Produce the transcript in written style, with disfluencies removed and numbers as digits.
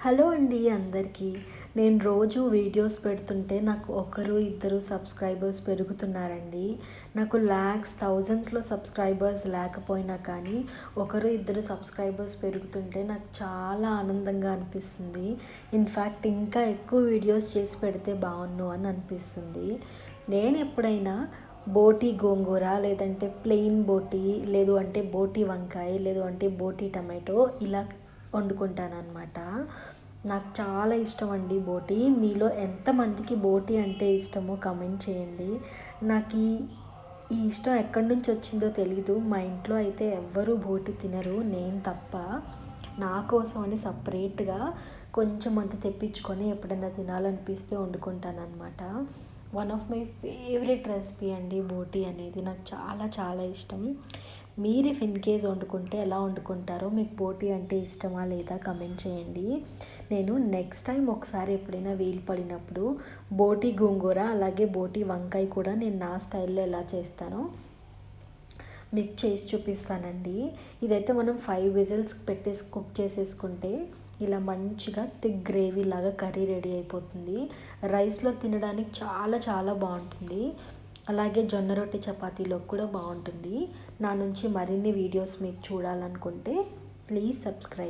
Hello అండి అందరికీ. నేను రోజు వీడియోస్ పెడుతుంటే నాకు ఒకరు ఇద్దరు సబ్స్క్రైబర్స్ పెరుగుతున్నారండి. నాకు ల్యాక్స్ థౌజండ్స్లో సబ్స్క్రైబర్స్ లేకపోయినా కానీ ఒకరు ఇద్దరు సబ్స్క్రైబర్స్ పెరుగుతుంటే నాకు చాలా ఆనందంగా అనిపిస్తుంది. ఇన్ఫ్యాక్ట్ ఇంకా ఎక్కువ వీడియోస్ చేసి పెడితే బాగున్ను అని అనిపిస్తుంది. నేను ఎప్పుడైనా బోటి గోంగూర, లేదంటే ప్లెయిన్ బోటి, లేదు అంటే బోటి వంకాయ, లేదు అంటే బోటి టమాటో ఇలా వండుకుంటాను అనమాట. నాకు చాలా ఇష్టం అండి బోటి. మీలో ఎంతమందికి బోటి అంటే ఇష్టమో కమెంట్ చేయండి. నాకు ఈ ఇష్టం ఎక్కడి నుంచి వచ్చిందో తెలీదు. మా ఇంట్లో అయితే ఎవ్వరూ బోటి తినరు, నేను తప్ప. నా కోసం అని సపరేట్గా కొంచెం అంత తెప్పించుకొని ఎప్పుడైనా తినాలనిపిస్తే వండుకుంటాను అనమాట. One of my favourite recipe అండి బోటి అనేది. నాకు చాలా చాలా ఇష్టం. మీరు ఇఫ్ ఇన్ కేస్ వండుకుంటే ఎలా వండుకుంటారో, మీకు బోటి అంటే ఇష్టమా లేదా కమెంట్ చేయండి. నేను నెక్స్ట్ టైం ఒకసారి ఎప్పుడైనా వీలు పడినప్పుడు బోటి గోంగూర అలాగే బోటి వంకాయ కూడా నేను నా స్టైల్లో ఎలా చేస్తానో మీకు చేసి చూపిస్తానండి. ఇదైతే మనం 5 విజిల్స్ పెట్టేసి కుక్ చేసేసుకుంటే ఇలా మంచిగా థిక్ గ్రేవీ లాగా కర్రీ రెడీ అయిపోతుంది. రైస్లో తినడానికి చాలా చాలా బాగుంటుంది. అలాగే జొన్న రొట్టె చపాతీలో కూడా బాగుంటుంది. నా నుంచి మరిన్ని వీడియోస్ మీకు చూడాలనుకుంటే ప్లీజ్ సబ్స్క్రైబ్.